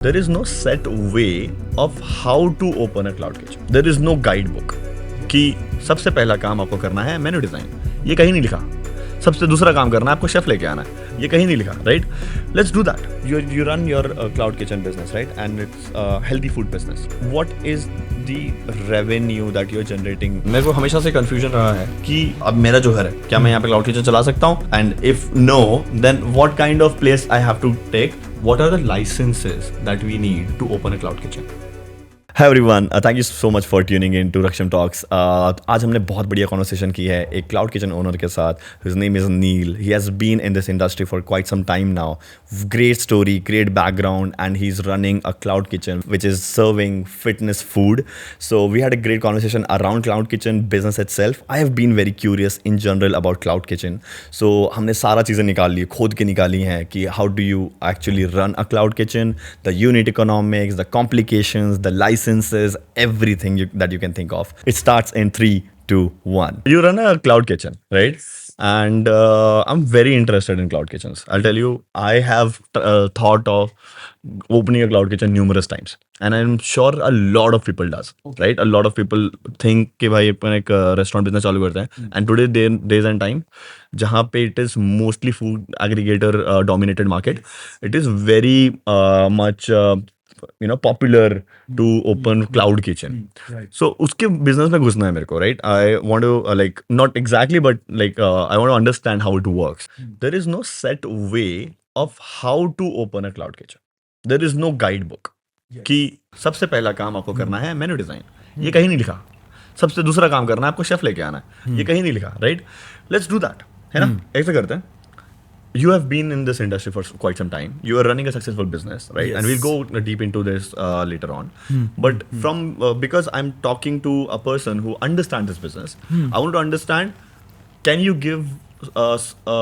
There is no set way of how to open a cloud kitchen. There is no guidebook कि सबसे पहला काम आपको करना है मेन्यू डिजाइन, ये कहीं नहीं लिखा. सबसे दूसरा काम करना है आपको शेफ लेके आना है, ये कहीं नहीं लिखा, right? Let's do that. You run your cloud kitchen business, right? And it's healthy food business. What is the revenue that you're generating? मेरे को हमेशा से confusion रहा है कि अब मेरा जो घर है, क्या मैं यहाँ पे cloud kitchen चला सकता हूँ? And if no, then what kind of place I have to take? What are the licenses that we need to open a cloud kitchen? Hi everyone, thank you so much for tuning in to Raksham Talks. आज हमने बहुत बढ़िया conversation की है एक cloud kitchen owner के साथ. His name is Neil. He has been in this industry for quite some time now. Great story, great background, and he's running a cloud kitchen which is serving fitness food. So we had a great conversation around cloud kitchen business itself. I have been very curious in general about cloud kitchen. So हमने सारा चीज़ें निकाल ली, खोद के निकाली हैं कि how do you actually run a cloud kitchen, the unit economics, the complications, the licenses, everything that you can think of. It starts in 3, 2, 1. You run a cloud kitchen, right? And I'm very interested in cloud kitchens. I'll tell you, I have thought of opening a cloud kitchen numerous times. And I'm sure a lot of people does, right? A lot of people think कि भाई अपन एक restaurant business चालू करते हैं. And today days and time, जहाँ पे it is mostly food aggregator dominated market, it is very much popular to open cloud kitchen. Right. So उसके business में घुसना है मेरे को, right? I want to like not exactly, but like I want to understand how it works. There is no set way of how to open a cloud kitchen. There is no guidebook कि सबसे पहला काम आपको करना है menu design, ये कहीं नहीं लिखा. सबसे दूसरा काम करना है आपको शेफ लेके आना है, ये कहीं नहीं लिखा, राइट? लेट्स डू दैट, है ना? ऐसे करते हैं. You have been in this industry for quite some time. You are running a successful business, right? Yes. And we'll go deep into this later on. But from because I'm talking to a person who understands this business, I want to understand, can you give us a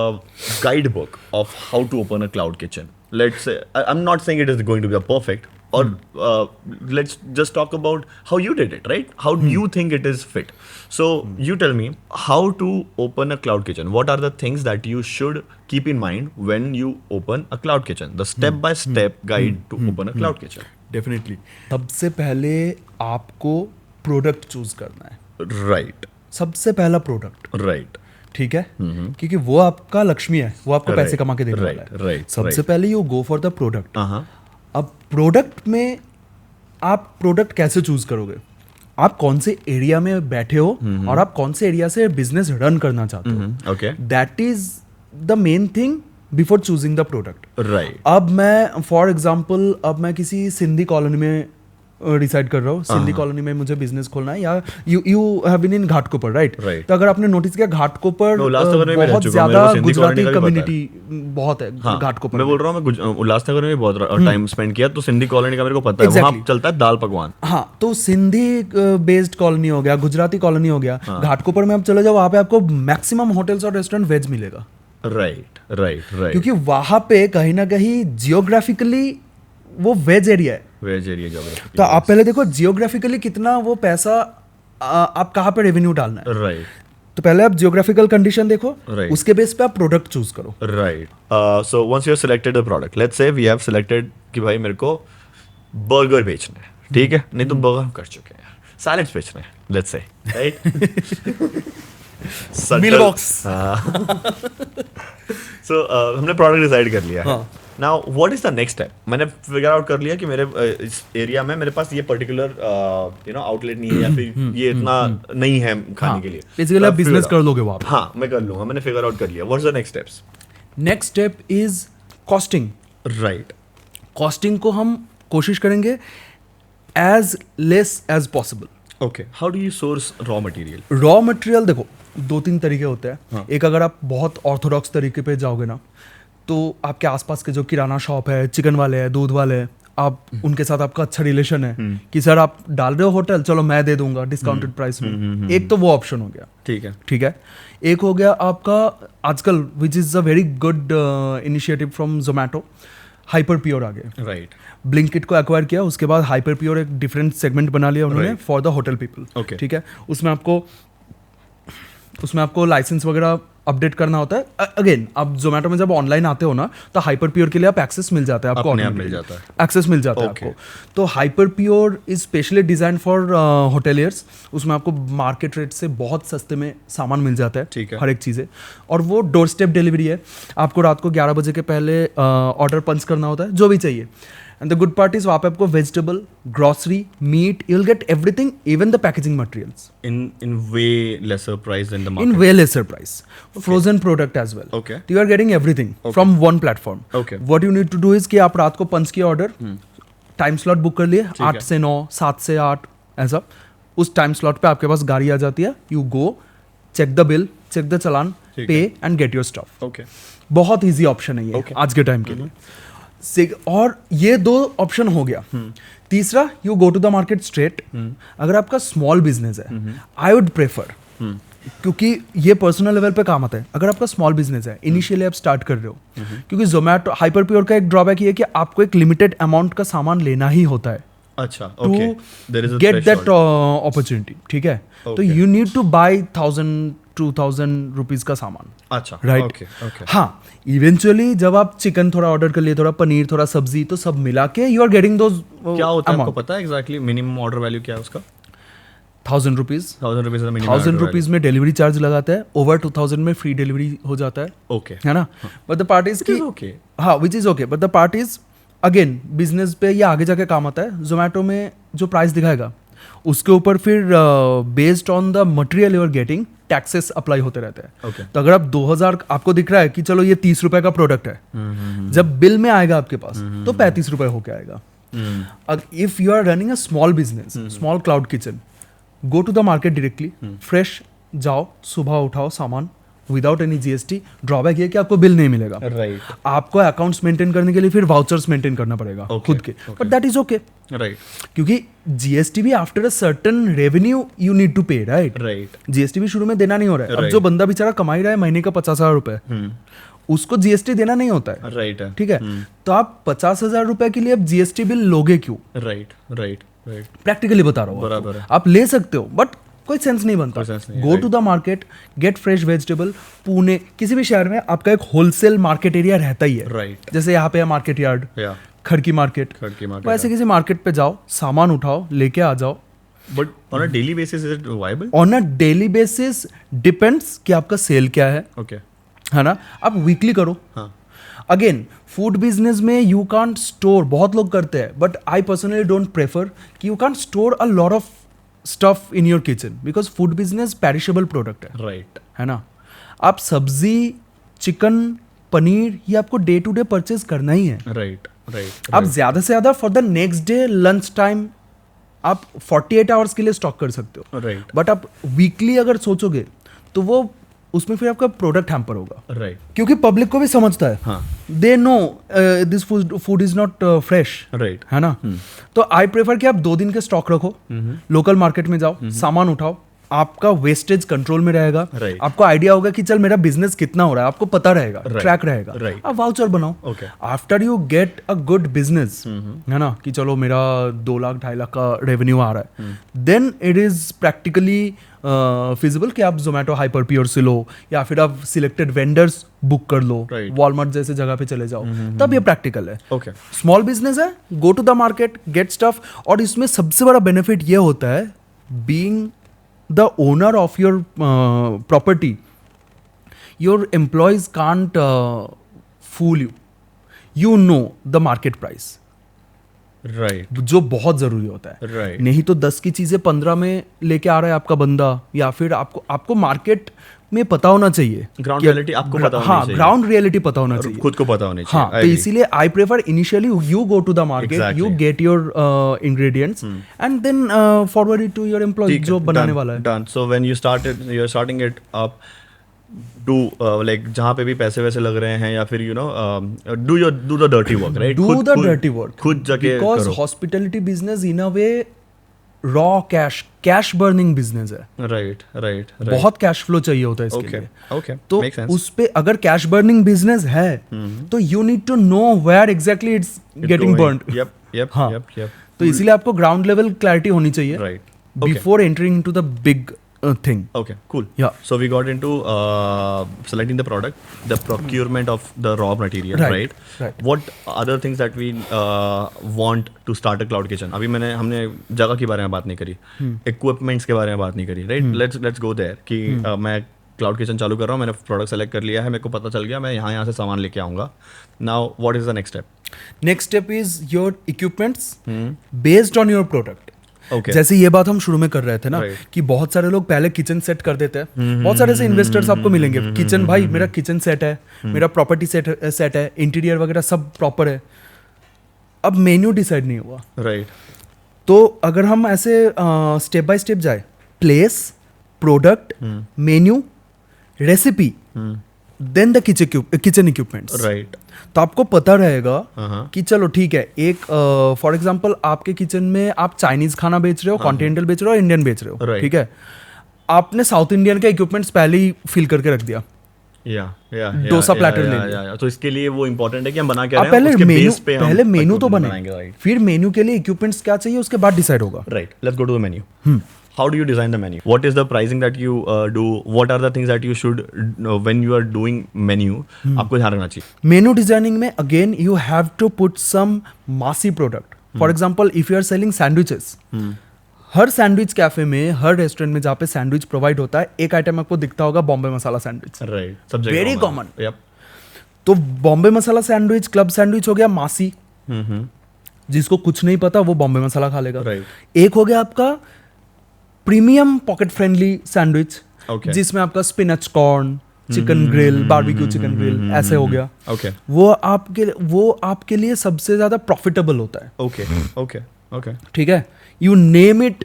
guidebook of how to open a cloud kitchen? Let's say, I'm not saying it is going to be a perfect, or let's just talk about how you did it, right? How do you think it is fit? So you tell me how to open a cloud kitchen. What are the things that you should keep in mind when you open a cloud kitchen? The step-by-step guide to open a cloud kitchen. Definitely सबसे पहले आपको product choose करना है. Right, सबसे पहला product, right, ठीक है? क्योंकि वो आपका लक्ष्मी है, वो आपको पैसे कमा के देने वाला है. right, सबसे पहले you go for the product. uh-huh. अब प्रोडक्ट में आप प्रोडक्ट कैसे चूज करोगे? आप कौन से एरिया में बैठे हो और आप कौन से एरिया से बिजनेस रन करना चाहते हो. Okay, that is the main thing before choosing the product. right, अब मैं फॉर एग्जाम्पल अब मैं किसी सिंधी कॉलोनी में डिसाइड कर रहा हूँ, सिंधी कॉलोनी में मुझे बिजनेस खोलना है, या you have been in Ghatkopar, right? Right. तो अगर आपने नोटिस किया घाटकोपर उल्लासनगर में भी रह बहुत चुका हूँ, मेरे ज्यादा को सिंधी गुजराती कॉलोनी का भी पता है. कम्युनिटी बहुत है हाँ, घाटकोपर मैं में. बोल रहा हूँ, मैं उल्लासनगर में भी बहुत टाइम स्पेंड किया, तो सिंधी कॉलोनी का मेरे को पता है. Exactly. वहाँ चलता है दाल पकवान. हाँ, तो सिंधी बेस्ड कॉलोनी हो गया, गुजराती कॉलोनी हो गया. घाटकोपर में आप चले जाओ, वहाँ पे आपको मैक्सिमम होटल्स और रेस्टोरेंट वेज मिलेगा. राइट, क्योंकि वहाँ पे कहीं ना कहीं जियोग्राफिकली वो वेज एरिया है. Veg area geography. तो आप पहले देखो जियोग्राफिकली कितना वो पैसा आप कहाँ पे रेवेन्यू डालना है. राइट, तो पहले आप जियोग्राफिकल कंडीशन देखो, Right. उसके बेस पे आप प्रोडक्ट चूज करो. Right. So once you have selected the product, let's say we have selected कि भाई मेरे को बर्गर बेचना है, ठीक है? नहीं तो बर्गर हम कर चुके हैं, सैलेड्स बेचना है, let's say, right? Meal box. सो हमने प्रोडक्ट डिसाइड कर लिया है. Now what is the next step? मैंने फिगर आउट कर लिया कि मेरे इस एरिया में मेरे पास ये पर्टिकुलर आउटलेट नहीं है, या फिर ये इतना नहीं है खाने के लिए. बेसिकली आप बिजनेस कर लोगे वहाँ पे. हाँ, मैं कर लूंगा, मैंने फिगर आउट कर लिया. What's the next steps? Next step is costing. Right, costing को हम कोशिश करेंगे as less as possible. Okay. How do you source raw material? Raw material देखो 2-3 तरीके होते हैं. एक, अगर आप बहुत ऑर्थोडॉक्स तरीके पे जाओगे ना, तो आपके आसपास के जो किराना शॉप है, चिकन वाले हैं, दूध वाले हैं, आप उनके साथ आपका अच्छा रिलेशन है कि सर आप डाल रहे हो होटल, चलो मैं दे दूंगा डिस्काउंटेड प्राइस में. एक तो वो ऑप्शन हो गया, ठीक है. एक हो गया आपका आजकल which is a very good initiative from Zomato, Hyperpure आ गया. राइट, ब्लिंकिट को एक्वायर किया, उसके बाद हाइपर प्योर एक डिफरेंट सेगमेंट बना लिया उन्होंने Right. For the hotel people. Okay. ठीक है. उसमें आपको उसमें आपको लाइसेंस वगैरह अपडेट करना होता है। अगेन आप जोमेटो में जब ऑनलाइन आते हो ना तो हाइपर प्योर के लिए आप एक्सेस मिल जाता है आपको, अपने आप मिल जाता है, एक्सेस मिल जाता है Okay. आपको। तो hyper pure is specially design for hoteliers. उसमें आपको मार्केट रेट से बहुत सस्ते में सामान मिल जाता है, ठीक है। हर एक चीज़ें। और वो डोर स्टेप डिलीवरी है, आपको रात को 11 बजे के पहले ऑर्डर पंच करना होता है जो भी चाहिए। And the good part is वहाँ पे आपको vegetable, grocery, meat, you will get everything, even the packaging materials in way lesser price than the in market. way lesser price. Frozen product as well. Okay. You are getting everything from one platform. Okay. What you need to do is कि आप रात को पंच किया order, time slot book कर लिए 8 से 9, 7 से 8 ऐसा। उस टाइम स्लॉट पे आपके पास गाड़ी आ जाती है, you go, check the bill, check the challan, ठीक pay and get your stuff. Okay. बहुत ईजी ऑप्शन है ये Okay. आज के टाइम के लिए। और ये 2 ऑप्शन हो गया। तीसरा, you go to the market straight. अगर आपका स्मॉल बिजनेस है, आई वुड प्रेफर, क्योंकि ये पर्सनल लेवल पे काम आता है। अगर आपका स्मॉल बिजनेस है, इनिशियली आप स्टार्ट कर रहे हो, क्योंकि जोमेटो हाइपर प्योर का एक ड्रॉबैक ये है कि आपको एक लिमिटेड अमाउंट का सामान लेना ही होता है अच्छा, to okay. There is a get that threshold. Opportunity, ठीक है। तो Okay. You need to buy 1000-2000 rupees का सामान, अच्छा, राइट। okay, okay. हाँ, इवेंचुअली जब आप चिकन थोड़ा ऑर्डर कर लिए, थोड़ा पनीर, थोड़ा सब्जी, तो सब मिला के यू आर गेटिंग दोज क्या होता है आपको पता है एग्जैक्टली मिनिमम ऑर्डर वैल्यू क्या है उसका? 1000 रुपीज। 1000 रुपीज का मिनिमम 1000 रुपीज में डिलीवरी चार्ज लगाता है, ओवर 2000 में फ्री डिलीवरी हो जाता है, ओके, है ना। बट द पार्ट इज कि ओके, हाँ, which is okay, but the part is again business पे ये आगे जाके काम आता है। जोमेटो में जो प्राइस दिखाएगा उसके ऊपर फिर based on the material you are getting taxes apply होते रहते हैं। ओके, तो अगर आप 2000 आपको दिख रहा है कि चलो ये 30 रुपए का प्रोडक्ट है, जब बिल में आएगा आपके पास तो 35 रुपए होके आएगा। If you are running a small business, small cloud kitchen, go to the market directly, fresh जाओ, सुबह उठाओ सामान विदाउट एनी जीएसटी। ड्रॉबैक ये कि आपको बिल नहीं मिलेगा, राइट, आपको अकाउंट्स मेंटेन करने के लिए फिर वाउचर्स मेंटेन करना पड़ेगा खुद के, but that is okay, right, क्योंकि जीएसटी भी after a certain revenue you need to pay, right. Right, GST भी शुरू में देना नहीं हो रहा है। अब Right. जो बंदा बेचारा कमाई रहा है महीने का 50,000 रुपए, उसको जीएसटी देना नहीं होता है, राइट है, ठीक है। तो आप 50,000 रुपए के लिए अब जीएसटी बिल लोगे क्यों? राइट, राइट, राइट, प्रैक्टिकली बता रहा हूँ बराबर है। आप ले सकते हो, बट कोई सेंस नहीं बनता। कोई sense नहीं, go to the market, get fresh vegetable. Pune, किसी भी शहर में आपका एक होलसेल मार्केट एरिया रहता ही है, राइट, जैसे यहाँ पे है मार्केट यार्ड, या खड़की मार्केट, खड़की मार्केट, वैसे किसी मार्केट पे जाओ, सामान उठाओ, लेके आ जाओ। But on a daily basis is it viable? On a daily basis depends कि आपका सेल क्या है, ओके, है ना। आप वीकली करो। हाँ, अगेन फूड बिजनेस में यू कांट स्टोर, बहुत लोग करते हैं, but I personally don't prefer कि you can't store a lot of stuff in your kitchen, because food business perishable product right, है ना। आप सब्जी, चिकन, पनीर, ये आपको डे टू डे परचेज करना ही है। राइट, राइट, आप ज्यादा से ज्यादा for the next day lunch time आप 48 आवर्स के लिए स्टॉक कर सकते हो, राइट, बट आप वीकली अगर सोचोगे तो वो उसमें फिर आपका प्रोडक्ट हैम्पर होगा, राइट, क्योंकि पब्लिक को भी समझता है, हाँ, they know this food is not fresh, right, है ना। तो आई प्रेफर कि आप 2 दिन के स्टॉक रखो, लोकल मार्केट में जाओ, सामान उठाओ, आपका वेस्टेज कंट्रोल में रहेगा, Right. आपको आइडिया होगा कि चल मेरा बिजनेस कितना हो रहा है, आपको पता रहेगा, Right. ट्रैक रहेगा, Right. आप वाउचर बनाओ। Okay. After you get a good business, है ना, कि चलो मेरा 2 लाख 2.5 लाख का रेवेन्यू आ रहा है, then it is practically feasible कि आप जोमेटो हाइपर प्योर से लो, या फिर आप सिलेक्टेड वेंडर्स बुक कर लो, Right. वॉलमार्ट जैसे जगह पे चले जाओ, तब ये प्रैक्टिकल है। ओके, स्मॉल बिजनेस है, go to the market, get stuff. और इसमें सबसे बड़ा बेनिफिट ये होता है, being the owner of your property, your employees can't fool you, you know the market price, right, जो बहुत जरूरी होता है। राइट, नहीं तो 10 की चीजें 15 में लेके आ रहा है आपका बंदा, या फिर आपको मार्केट में पता होना चाहिए, ग्राउंड कि- रियलिटी आपको पता होनी हाँ, चाहिए, ग्राउंड रियलिटी पता होना और चाहिए, खुद को पता होनी हाँ। चाहिए। तो इसीलिए I prefer initially you go to the market, you get your ingredients and then forward it to your employ जो बनाने वाला है। Done. So when you are starting it up, do like जहाँ पे भी पैसे वैसे लग रहे हैं, या फिर you know do the dirty work, right, do the dirty work, खुद जाके बिकॉज करो, hospitality business in a way raw cash burning business है, राइट, राइट, बहुत कैश फ्लो चाहिए होता है इसके ओके, लिए। ओके, तो मेक सेंस। उस पे अगर कैश बर्निंग बिजनेस है तो you need to know where exactly it's getting burned. Yup, yup, हाँ। यप, यप, तो इसीलिए आपको ग्राउंड लेवल क्लैरिटी होनी चाहिए right, before entering into the big thing. Okay, cool. Yeah. So we got into selecting the product, the procurement of the raw material, Right, right? right. What other things that we want to start a cloud kitchen? अभी हमने जगह के बारे में बात नहीं करी, equipments के बारे में बात नहीं करी, right? Let's go there कि मैं क्लाउड किचन चालू कर रहा हूँ, मैंने प्रोडक्ट सेलेक्ट कर लिया है, मेरे को पता चल गया मैं यहाँ से सामान लेके आऊँगा. Now what is the next step? Next step is your equipments based on your product. Okay. जैसे ये बात हम शुरू में कर रहे थे ना, Right. कि बहुत सारे लोग पहले किचन सेट कर देते हैं. बहुत सारे ऐसे इन्वेस्टर्स आपको मिलेंगे, किचन भाई मेरा किचन सेट है, मेरा प्रॉपर्टी सेट है, इंटीरियर वगैरह सब प्रॉपर है, अब मेन्यू डिसाइड नहीं हुआ. राइट. तो अगर हम ऐसे स्टेप बाय स्टेप जाए, place, product, menu, recipe, then the kitchen equipments. Right. तो आपको पता रहेगा हाँ. कि चलो ठीक है, एक फॉर एग्जांपल आपके किचन में आप चाइनीज खाना बेच रहे हो, कॉन्टिनेंटल बेच रहे हो, इंडियन बेच रहे हो, Right. ठीक है, आपने साउथ इंडियन का इक्विपमेंट्स पहले ही फिल करके रख दिया. डोसा platter ले लिया. तो इसके लिए वो इम्पोर्टेंट है कि हम बना क्या आप रहे हैं, पहले उसके मेन्यू बेस पे हम पहले मेन्यू तो बनाएंगे. बने, राइट. फिर मेन्यू के लिए इक्विपमेंट्स क्या चाहिए उसके बाद डिसाइड होगा. Right. Let's go to the menu. How do you design the menu? What is the pricing that you do? What are the things that you should when you are doing menu? आपको ध्यान रखना चाहिए. Menu designing में again you have to put some massy product. For example if you are selling sandwiches, हर sandwich cafe में, हर restaurant में जहाँ पे सैंडविच प्रोवाइड होता है, एक आइटम आपको दिखता होगा बॉम्बे मसाला सैंडविच. Right. सब जगह Very होगा. common. Yep. तो बॉम्बे मसाला सैंडविच, क्लब सैंडविच हो गया मासी. जिसको कुछ नहीं पता वो बॉम्बे मसाला खा लेगा. Right. एक हो गया आपका premium pocket friendly sandwich, Okay. जिसमें आपका spinach corn, chicken grill, barbecue chicken grill ऐसे हो गया. Okay. वो आपके लिए सबसे ज्यादा प्रॉफिटेबल होता है. Okay. Okay. Okay. ठीक है, you name it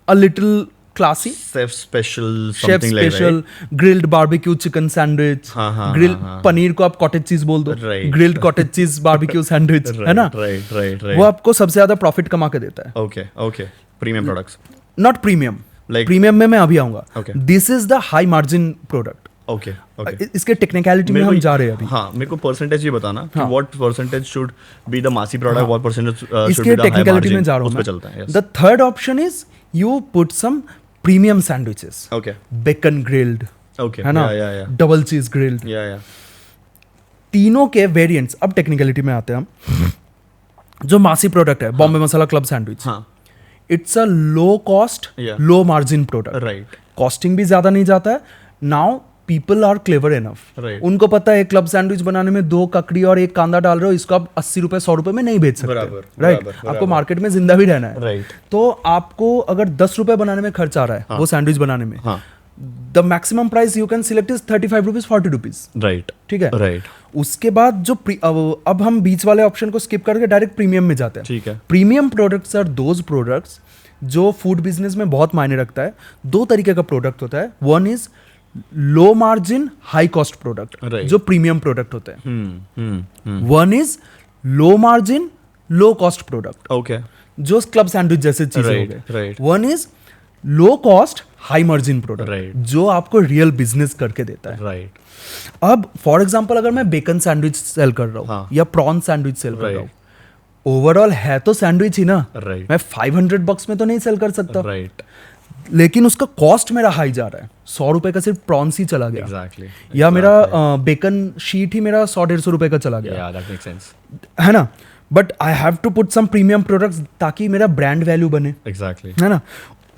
a little classy. Chef special. Chef Something like special, grilled barbecue chicken sandwich, हाँ, ग्रिल हाँ. पनीर को आप कॉटेज चीज बोल दो, Right. Grilled cottage cheese barbecue sandwich, Right. है ना. Right. Right. Right. वो आपको सबसे ज्यादा प्रॉफिट कमा के देता है. Okay. Okay. Premium products. Not premium. Like- premium में मैं अभी आऊंगा. Okay. This is the high margin product. Okay. Okay. इसके टेक्निकलिटी में मेरे हम को- जा रहे हैं अभी. हाँ, मेरे को परसेंटेज ये बताना कि हाँ. What percentage should be the massy product, what percentage should इसके बी द हाई टेक्निकलिटी में मार्जिन. जा रहा उस पे हूँ चलता है. मैं. Yes. The third option is you put some premium sandwiches, Okay. Bacon grilled, Okay. है ना, Yeah. Double cheese grilled, Yeah. तीनों के वेरिएंट्स. अब टेक्निकलिटी में आते हैं हम. जो मासी प्रोडक्ट है, बॉम्बे मसाला क्लब सैंडविच, हाँ. It's a low cost, Yeah. Low margin product. Right. Costing भी ज्यादा नहीं जाता है. Now people are clever enough. Right. उनको पता है क्लब सैंडविच बनाने में 2 ककड़ी और 1 कांदा डाल रहे हो, इसको आप 80 रुपए 100 रुपए में नहीं बेच सकते. बराबर, राइट. बराबर, आपको बराबर. मार्केट में जिंदा भी रहना है. Right. तो आपको अगर 10 रुपए बनाने में खर्च आ रहा है वो सैंडविच बनाने में, हाँ. The maximum price you can select is 35 rupees 40 rupees. Right. ठीक है. Right. उसके बाद जो अब हम बीच वाले ऑप्शन को स्किप करके डायरेक्ट प्रीमियम में जाते हैं. ठीक है. Premium products are those products जो फूड बिजनेस में बहुत मायने रखता है. 2 तरीके का प्रोडक्ट होता है. One is low margin high cost product, Right. जो प्रीमियम प्रोडक्ट होते हैं. Hmm. One is low margin low cost product, Okay. जो क्लब सैंडविच जैसे चीजें हो Right. गए. Right. One is low cost high margin product, Right. जो आपको रियल बिजनेस करके देता है. Right. अब फॉर एग्जाम्पल अगर मैं बेकन सैंडविच सेल कर रहा हूँ हाँ. या प्रॉन सैंडविच सेल कर रहा Right. हूँ, ओवरऑल है तो सैंडविच ही ना. Right. मैं 500 बक्स में तो नहीं सेल कर सकता. Right. लेकिन उसका कॉस्ट मेरा हाई जा रहा है. 100 रुपए का सिर्फ प्रॉन्स ही चला गया. Exactly. या मेरा बेकन शीट ही मेरा 100-150 रुपए का चला गया. Yeah, that makes sense. है ना. But I have to put some premium products ताकि मेरा ब्रांड वैल्यू बने. Exactly. है ना.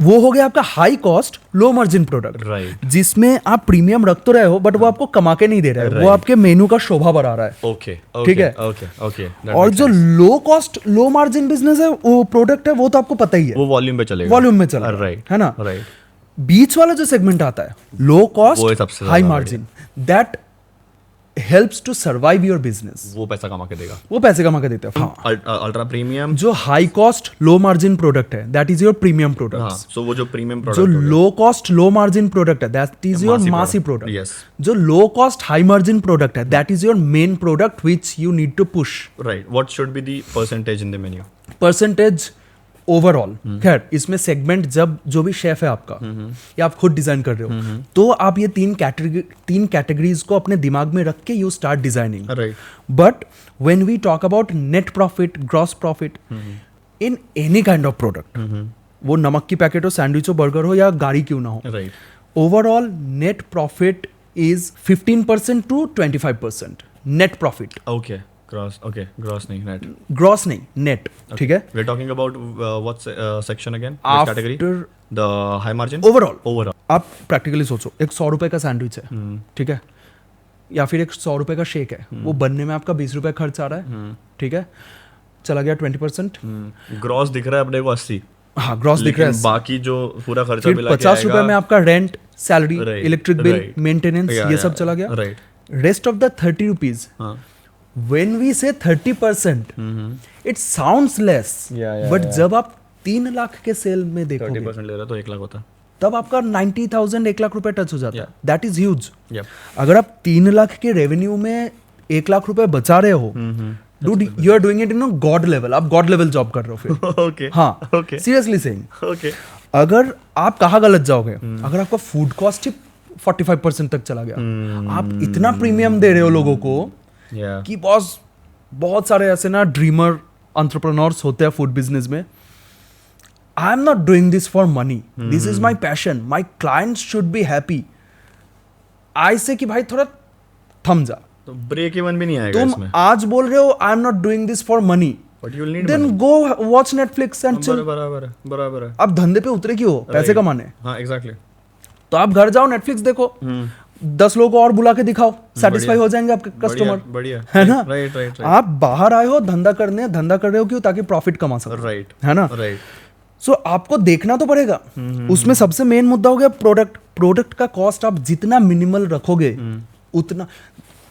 वो हो गया आपका high cost low margin product, Right. जिसमें आप प्रीमियम रख तो रहे हो बट वो आपको कमा के नहीं दे रहा है. वो Right. आपके मेनू का शोभा बढ़ा रहा है. Okay. Okay. ठीक है. Okay. Okay. That और makes जो sense. लो कॉस्ट लो मार्जिन बिजनेस है, वो प्रोडक्ट है, वो तो आपको पता ही है, वो वॉल्यूम पे चलेगा. वॉल्यूम में चला Right. है ना. Right. बीच वाला जो सेगमेंट आता है, लो वो कॉस्ट सबसे हाई ज्यादा margin, that helps to survive your business. वो पैसा कमा के देगा. वो पैसे कमा के देते हैं. हाँ. Ultra premium. जो high cost low margin product है, दैट इज योर प्रीमियम हाँ. प्रोडक्ट्स. So वो जो प्रीमियम जो product. Low cost low margin product है, that is your Massy massy product. Product. Yes. जो low cost high margin product है, that is your main product which you need to push. Right. What should be the percentage in the menu? Percentage overall. खैर, इसमें segment जब जो भी chef है आपका या आप खुद डिजाइन कर रहे हो, तो आप ये 3 कैटेगरीज को अपने दिमाग में रख के you start designing. Right. But when we talk about net profit, gross profit in any kind of product, वो नमक की पैकेट हो, सैंडविच हो, बर्गर हो या गाड़ी क्यों ना हो, right overall net profit is 15% to 25% net profit, okay gross नहीं नेट ग्रॉस नहीं नेट, ठीक है. We are talking about what section again After- category the high margin overall आप प्रैक्टिकली सोचो, एक 100 रुपए का सैंडविच है, ठीक है, या फिर एक 100 रुपए का शेक है, वो बनने में आपका 20 रुपए खर्च आ रहा है, ठीक है, चला गया 20%. ग्रॉस दिख रहा है अपने को 80 हाँ ग्रॉस दिख रहा है. बाकी जो पूरा खर्चा फिर मिला के 50 रुपए आएगा, में आपका rent, salary, Right, electric bill, right. Maintenance, Yeah, ये yeah, सब चला गया. Right rest of the 30 rupees, हाँ when we say 30%, it sounds less, Yeah, but जब आप 3 लाख के सेल में देखोगे 30% ले रहा तो 1 लाख होता तब आपका 90,000 1 लाख रुपए टच हो जाता है. That is huge. Yep. अगर आप 3 लाख के रेवेन्यू में 1 लाख रुपए बचा रहे हो, dude you are doing it in god level. आप गॉड लेवल जॉब कर रहे हो फिर. ओके हाँ ओके सीरियसली सेइंग. ओके अगर आप कहाँ गलत जाओगे, अगर आपका फूड कॉस्ट ही 45% तक चला गया, आप इतना प्रीमियम दे रहे हो लोगों को या कि बॉस, बहुत सारे ऐसे ना ड्रीमर एंटरप्रेन्योर्स होते हैं फूड बिजनेस में. I am not doing this for money, this is my passion, my clients should be happy. I say कि भाई थोड़ा थम जा. तो ब्रेक इवन भी नहीं आएगा तुम इसमें आज बोल रहे हो I am not doing this for money, but you will need then go watch Netflix and chill. बराबर है आप धंधे पे उतरे क्यों हो? पैसे Right. कमाने. हाँ एग्जैक्टली तो आप घर जाओ, नेटफ्लिक्स देखो, 10 लोगों को और बुला के दिखाओ, सेटिस्फाई हो जाएंगे आपके कस्टमर, बढ़िया है ना. राइट आप बाहर आए हो धंधा करने, धंधा कर रहे हो क्यों? ताकि प्रॉफिट कमा सको, राइट है ना. राइट सो आपको देखना तो पड़ेगा. उसमें सबसे मेन मुद्दा हो गया प्रोडक्ट. प्रोडक्ट का कॉस्ट आप जितना मिनिमल रखोगे उतना,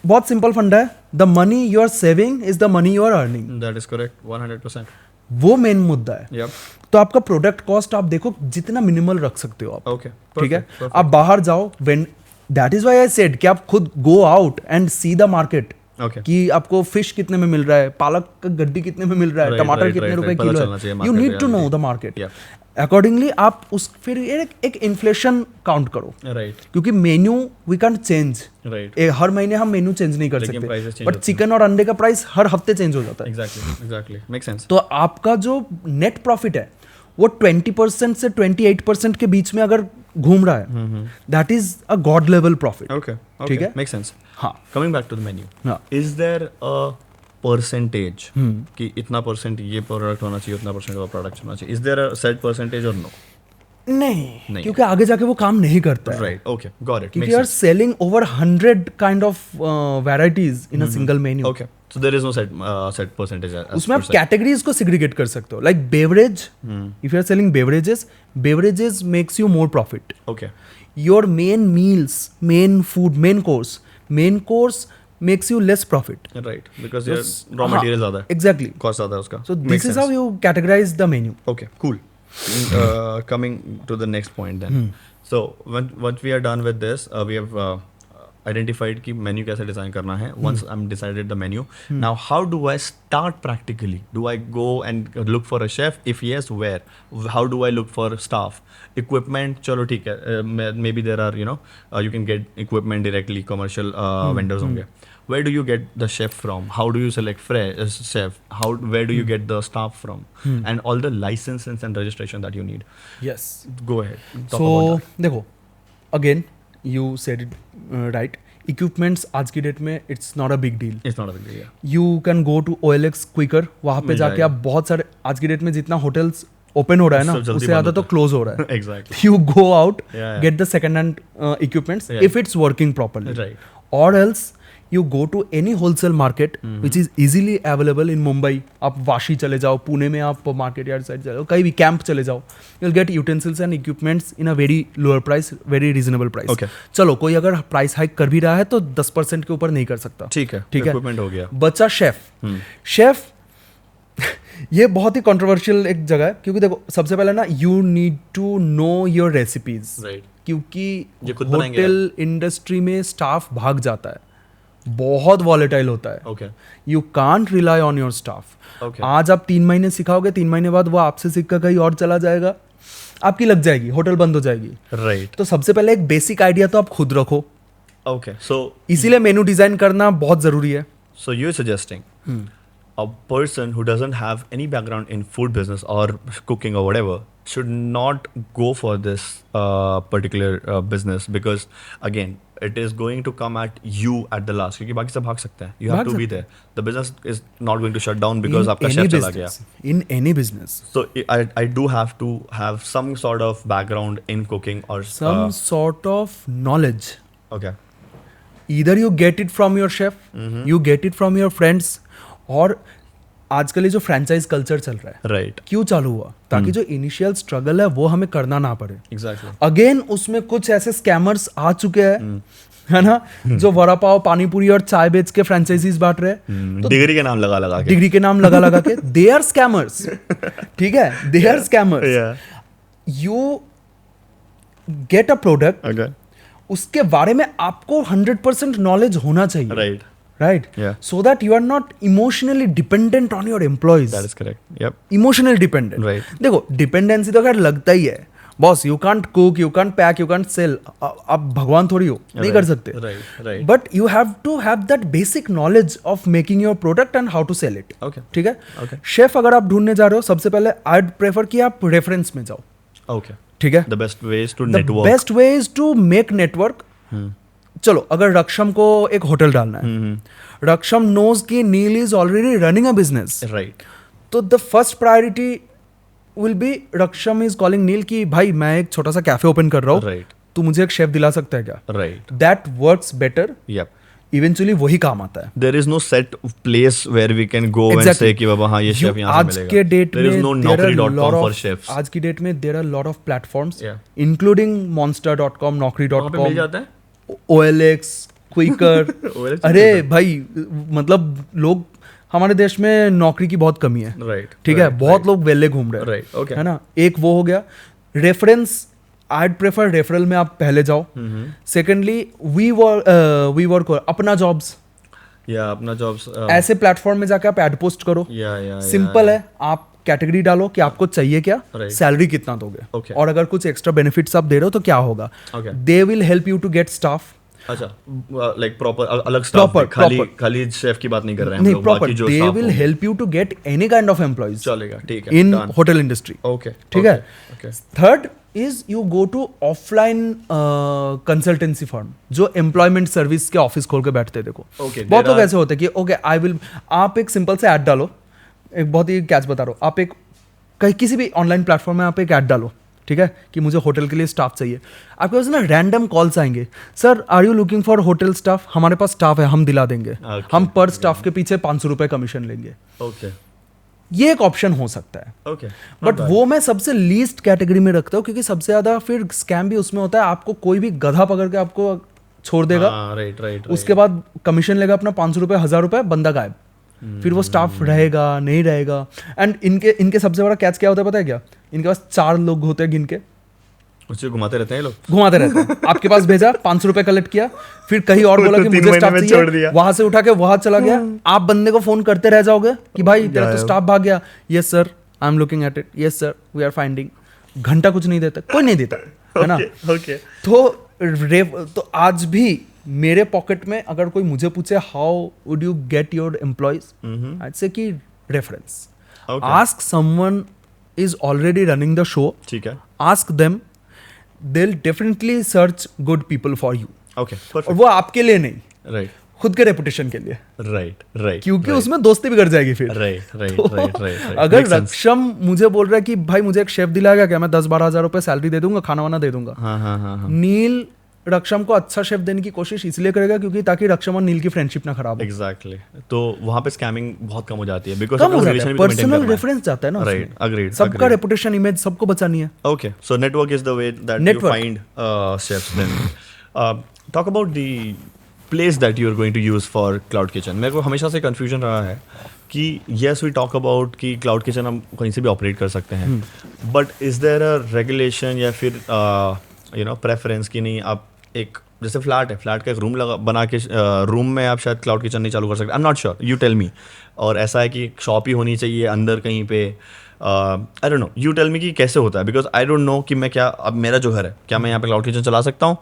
बहुत सिंपल फंडा है, the money you are saving is the money you are earning. That is correct 100%. वो मेन मुद्दा है. यप तो आपका प्रोडक्ट कॉस्ट आप देखो जितना मिनिमल रख सकते हो आप, ओके ठीक है. आप बाहर जाओ, when that is why I said कि आप खुद go out and see the market, okay कि आपको फिश कितने में मिल रहा है, पालक का गड्डी कितने में मिल रहा है, Right, टमाटर right, कितने right, रुपए right. पता किलो चलना चाहिए है. You market need to know reality. The market. Yeah. Accordingly आप उस फिर एक इन्फ्लेशन काउंट करो, राइट क्योंकि menu we can change. Right हर महीने हम मेन्यू चेंज नहीं कर लेकिन prices सकते, change बट होते चिकन और अंडे का प्राइस हर हफ्ते चेंज हो जाता है. Exactly make sense. तो आपका जो नेट प्रॉफिट है वो 20% से 28% के बीच में अगर घूम रहा है, that is a god level profit. Okay ठीक है? Make sense. हाँ coming back to the menu, हाँ इज देयर अ परसेंटेज कि इतना परसेंट ये प्रोडक्ट होना चाहिए, उतना परसेंट वो प्रोडक्ट होना चाहिए? Is there a set percentage और नो? नहीं, क्योंकि आगे जाके वो काम नहीं करता है. Right okay got it. क्योंकि you are selling over 100 kind of varieties in a single menu. Okay so there is no set percentage. उसमें आप कैटेगरीज को सिग्रीगेट कर सकते हो. Like beverage, if you are selling beverages makes you more profit. Okay your main meals, main food, main course makes you less profit. Right because raw material ज्यादा है, exactly. Cost ज्यादा है उसका. So this is how you categorize the menu. Okay, cool. Coming to the next point then. So once we are done with this, we have identified कि menu कैसे design करना है. Once I'm decided the menu, now how do I start practically? Do I go and look for a chef? If yes, where? How do I look for staff? Equipment, चलो ठीक है. Maybe there are you can get equipment directly, commercial vendors होंगे. Where do you get the chef from? How do you select chef? Where do you get the staff from? And all the licenses and registration that you need. Yes. Go ahead. Talk So about that. देखो, again you said it right. Equipments आज की date में it's not a big deal. It's not a big deal. Yeah. You can go to OLX quicker. वहाँ पे मिल जाके जाएगा. आप बहुत सारे, आज की डेट में जितना होटल्स ओपन हो रहा है ना, सब जल्दी उससे ज़्यादा बंद तो होता है. क्लोज हो रहा है. Exactly. You go out, Yeah. get the second-hand equipments Yeah. if it's working properly. Right. Or else you go to any wholesale market which is easily available in Mumbai. आप वाशी चले जाओ, पुणे में आप मार्केट यार्ड साइड चले जाओ, कहीं भी camp चले जाओ, you'll get utensils and equipments in a very lower price, very reasonable price. Okay. चलो कोई अगर प्राइस हाइक कर भी रहा है तो 10% के ऊपर नहीं कर सकता. ठीक है. ठीक है. Equipment हो गया. बच्चा शेफ ये बहुत ही कंट्रोवर्शियल एक जगह है, क्योंकि देखो सबसे पहले ना you need to know your recipes. Right. क्योंकि ये खुद बनाएंगे होटल इंडस्ट्री में स्टाफ भाग जाता है, बहुत वॉलेटाइल होता है. Okay. You can't rely on your staff. Okay. आज आप 3 महीने सिखाओगे, 3 महीने बाद वो आपसे सीख कर कहीं और चला जाएगा, आपकी लग जाएगी, होटल बंद हो जाएगी. Right. तो सबसे पहले एक बेसिक आइडिया तो आप खुद रखो. Okay. So इसीलिए मेनू डिजाइन करना बहुत जरूरी है. you're suggesting a person who doesn't have any background in food business or cooking or whatever should not go for this particular business, because again it is going to come at you at the last, क्योंकि बाकी सब भाग सकते हैं. You have भाग to be सकते there. The business is not going to shut down because In आपका any chef चला गया. business, in any business, So I do have to have some sort of background in cooking or some sort of knowledge. okay. Either you get it from your chef, you get it from your friends, और आजकल ये जो franchise culture चल रहा है, Right. क्यों चालू हुआ? ताकि जो इनिशियल स्ट्रगल है वो हमें करना ना पड़े. Exactly. अगेन उसमें कुछ ऐसे स्कैमर्स आ चुके हैं, है ना, जो वड़ा पाव, पानी पूरी और चाय बेच के फ्रेंचाइजीज बांट रहे हैं. डिग्री के नाम लगा के. डिग्री के नाम लगा लगा के दे आर स्कैमर्स. ठीक है, they are scammers. Yeah. You get a product, Okay. उसके बारे में आपको 100% नॉलेज होना चाहिए. Right. Right? Yeah. So that you are not emotionally dependent on your employees. That is correct. Yep. Emotional dependent. Right. देखो, dependency तो खैर लगता ही है. Boss, you can't cook, you can't pack, you can't sell. आप भगवान थोड़ी हो, नहीं कर सकते. Right. But you have to have that basic knowledge of making your product and how to sell it. Okay. ठीक है. Okay. शेफ अगर आप ढूंढने जा रहे हो, सबसे पहले आई प्रेफर कि आप रेफरेंस में जाओ. Okay. ठीक है. The best ways to the network. Best way is to make network. चलो, अगर रक्षम को एक होटल डालना है, रक्षम नोज कि Neel is already running a business, Right. तो the first priority will be Raksham is calling Neel कि भाई मैं एक छोटा सा कैफे ओपन कर रहा हूँ, Right. तू मुझे एक शेफ दिला सकता है क्या? Right. That works better. Yep. Eventually वही काम आता है. There is no set place where we can go and Exactly. say कि बाबा हाँ ये शेफ यहाँ से आज मिलेगा. के डेट There is में no there are naukri.com lot for of- chefs. आज की डेट में there are lot of platforms, Yeah. Including monster.com, वहाँ पे मिल naukri.com, जाता है. OLX, quicker. OLX अरे भाई, मतलब लोग, हमारे देश में नौकरी की बहुत कमी है. Right. ठीक है, Right. बहुत लोग वेले घूम रहे हैं. Right. Okay. है ना. एक वो हो गया. रेफरेंस, I'd prefer रेफरल में आप पहले जाओ. सेकेंडली वी वर्क अपना जॉब्स, या अपना जॉब्स. ऐसे प्लेटफॉर्म में जाके आप एड पोस्ट करो. या सिंपल है. आप कैटेगरी डालो कि आपको चाहिए क्या, Right. सैलरी कितना दोगे, Okay. और अगर कुछ एक्स्ट्रा बेनिफिट्स आप दे रहे हो तो क्या होगा. Okay. They will help you to get staff. अच्छा, लाइक प्रॉपर अलग स्टाफ. Proper, खाली खाली शेफ की बात नहीं कर रहे हैं हम नहीं, लोग, प्रॉपर बाकी जो दे staff विल होंगे. Help you to get any kind of employees चलेगा. ठीक है. In Done. Hotel industry. Okay. ठीक है. Okay. Third is you go to offline consultancy firm, जो एम्प्लॉयमेंट सर्विस के ऑफिस खोल के बैठते हैं. देखो, Okay, बहुत there लोग are- ऐसे होते हैं कि ओके आई विल, आप एक सिंपल से ऐड डालो. एक बहुत ही कैच बता रहा हूँ. आप एक कहीं किसी भी ऑनलाइन प्लेटफॉर्म में आप एक ऐड डालो, ठीक है, कि मुझे होटल के लिए स्टाफ चाहिए. आपके पास ना रैंडम कॉल्स आएंगे. Sir, are you looking for hotel staff? हमारे पास स्टाफ है, हम दिला देंगे. Okay. हम पर स्टाफ के पीछे 500 रुपए कमीशन लेंगे. Okay. ये एक ऑप्शन हो सकता है. Okay. बट वो मैं सबसे लीस्ट कैटेगरी में रखता हूँ, क्योंकि सबसे ज्यादा फिर स्कैम भी उसमें होता है. आपको कोई भी गधा पकड़ के आपको छोड़ देगा. राइट. उसके बाद कमीशन लेगा अपना 500 रुपए, 1000 रुपए, बंदा गायब. फिर वो स्टाफ रहेगा नहीं रहेगा. एंड इनके सबसे बड़ा कैच क्या होता है पता है क्या? इनके पास 4 लोग होते हैं गिन के, उससे घुमाते रहते हैं ये लोग. घुमाते रहते हैं. आपके पास भेजा, 500 रुपए कलेक्ट किया, फिर कहीं और बोला कि 3 मुझे महीने स्टाफ में छोड़ चाहिए, दिया. वहां से उठा के वहां चला गया. आप बंदे को फोन करते रह जाओगे कि भाई तेरा तो गायब. स्टाफ भाग गया. Yes sir, I am looking at it. Yes sir, we are finding. घंटा कुछ नहीं देता, कोई नहीं देता, है ना. Okay. तो आज भी मेरे पॉकेट में अगर कोई मुझे पूछे how would you get your employees, I say कि reference. Okay. Ask someone is already running the show. ठीक है. Ask them, they will definitely search good people for you. Okay. और Perfect. वो आपके लिए नहीं, Right. खुद के रेपुटेशन के लिए, Right. क्योंकि Right. उसमें दोस्ती बिगड़ जाएगी फिर. Right. तो Right. अगर Makes sense. रक्षम मुझे बोल रहा है कि भाई मुझे एक शेफ दिलाएगा क्या, मैं 10-12 हजार रुपए सैलरी दे दूंगा, खाना वाना दे दूंगा. हाँ. नील रक्षम को अच्छा शेफ देने की कोशिश इसलिए करेगा क्योंकि ताकि रक्षम और नील की फ्रेंडशिप ना खराब हो. Exactly. तो वहाँ पे स्कैमिंग बहुत कम हो जाती है, because कम हो अपना जाता relation है, भी तो maintain पर्सनल करना है. रेफरेंस जाता है ना उसमें. Right. Agreed. सबका Agreed. रेपुटेशन, इमेज सबको बचानी है. Okay, so network is the way that Network. you find chefs. Then talk about the place that you are going to use for Cloud Kitchen. मेरे को हमेशा से confusion रहा है कि yes we talk about कि Cloud Kitchen हम कहीं से भी operate कर सकते हैं, but is there a regulation या फिर preference कि नहीं आप एक जैसे फ्लैट का एक रूम बना के रूम में आप शायद क्लाउड किचन नहीं चालू कर सकते. I am not sure, you tell me. और ऐसा है कि शॉप ही होनी चाहिए अंदर कहीं पे. I don't know, you tell me कि कैसे होता है, बिकॉज आई डोंट नो कि मैं क्या, अब मेरा जो घर है क्या मैं यहाँ पे क्लाउड किचन चला सकता हूँ,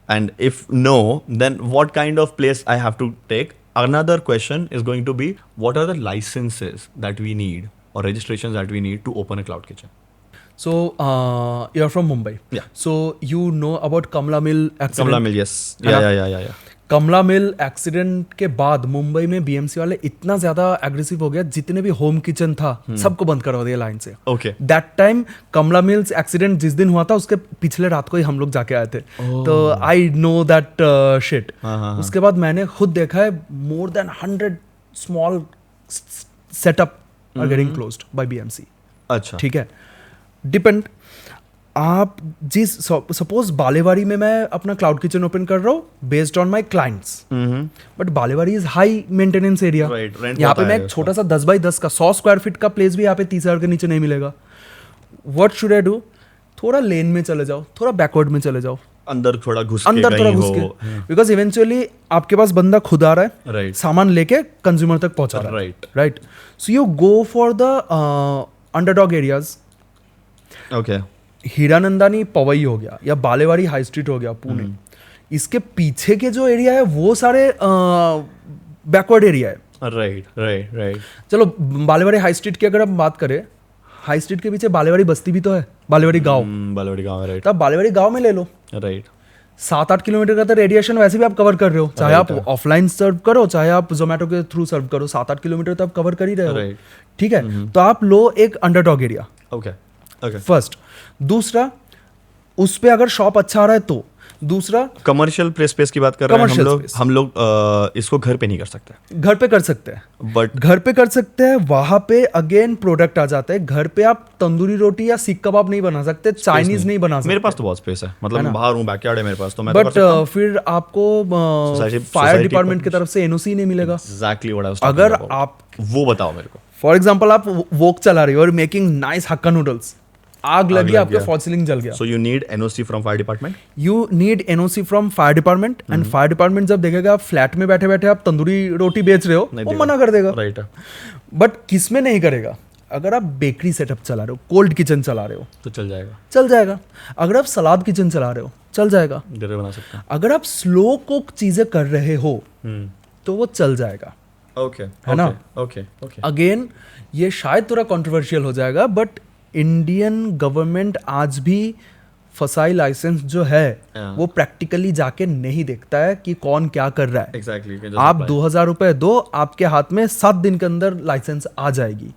and if no then what kind of place I have to take. Another question is going to be what are the licenses that we need और registrations that we need to open a cloud kitchen. So, you're from Mumbai. Yeah. So, you know about Kamla Mill accident? Kamla mill, yes, है ना? या कमला मिल accident के बाद मुंबई में BMC वाले इतना ज्यादा एग्रेसिव हो गया, जितने भी होम किचन था सबको बंद करवा दिया लाइन से. Okay. That time Kamla mills accident जिस दिन हुआ था उसके पिछले रात को ही हम लोग जाके आए थे. तो आई नो दैट शिट. उसके बाद मैंने खुद देखा है more than 100 small setup are getting closed by BMC. अच्छा. ठीक है. डिपेंड आप जिस सपोज बालेवाड़ी में मैं अपना क्लाउड किचन ओपन कर रहा हूँ based on my clients, but Balewadi is high maintenance area. यहाँ पे मैं एक छोटा सा 10 बाई 10 का 100 स्क्वायर फीट का प्लेस भी यहाँ पे 30,000 के नीचे नहीं मिलेगा. What should I do? थोड़ा लेन में चले जाओ, थोड़ा बैकवर्ड में चले जाओ, अंदर थोड़ा घुस के, बिकॉज इवेंचुअली आपके पास बंदा खुद आ रहा है, राइट, सामान लेके कंज्यूमर तक पहुंचा रहा है. Right. So you go for the underdog areas. Okay. Hiranandani Powai हो गया या बालेवाड़ी हाई स्ट्रीट हो गया पुणे, इसके पीछे के जो एरिया है वो सारे बैकवर्ड एरिया है. राइट. चलो बालेवाड़ी हाई स्ट्रीट की अगर हम बात करें, हाई स्ट्रीट के पीछे बालेवाड़ी बस्ती भी तो है, बालेवाड़ी गांव. राइट. तब बालेवाड़ी गांव में ले लो. राइट. 7-8 किलोमीटर का तो रेडिएशन वैसे भी आप कवर कर रहे हो, चाहे आप ऑफलाइन सर्व करो चाहे आप जोमेटो के थ्रू सर्व करो, 7-8 किलोमीटर तो आप कवर कर ही रहे हो. ठीक है. तो आप लो एक अंडरडॉग एरिया. ओके. फर्स्ट. दूसरा, उस पे अगर शॉप अच्छा आ रहा है तो. दूसरा, कमर्शियल प्ले स्पेस की बात कर रहे हैं हम लोग इसको घर पे नहीं कर सकते. घर पे कर सकते हैं, बट घर पे कर सकते हैं. वहां पे अगेन प्रोडक्ट आ जाता है. घर पे आप तंदूरी रोटी या सीख कबाब नहीं बना सकते, चाइनीज नहीं बना सकते. मेरे पास तो बहुत स्पेस है, मतलब मैं बाहर हूँ, बैकयार्ड है मेरे पास, तो मैं बट फिर आपको फायर डिपार्टमेंट की तरफ से एनओसी नहीं मिलेगा. एग्जैक्टली व्हाट आई वाज अगर आप वो बताओ मेरे को. फॉर एग्जांपल आप वोक चला रहे हो और मेकिंग नाइस हक्का नूडल्स, आग लगी, आपका फॉल सीलिंग जल गया. So you need NOC from fire department. You need NOC from fire department. And fire department जब देखेगा आप फ्लैट में बैठे बैठे आप तंदूरी रोटी बेच रहे हो, वो मना कर देगा. राइट. बट किस में नहीं करेगा? अगर आप बेकरी सेटअप चला रहे हो, कोल्ड किचन चला रहे हो, तो चल जाएगा. अगर आप सलाद किचन चला रहे हो, चल जाएगा. बना सकते हैं. अगर आप स्लो कुक चीजें कर रहे हो तो वो चल जाएगा. ओके. है ना? ओके. अगेन ये शायद थोड़ा कंट्रोवर्शियल हो जाएगा, बट इंडियन गवर्नमेंट आज भी फसाई लाइसेंस जो है वो प्रैक्टिकली जाके नहीं देखता है कि कौन क्या कर रहा है. एग्जैक्टली. आप 2,000 रुपए दो, आपके हाथ में 7 दिन के अंदर लाइसेंस आ जाएगी.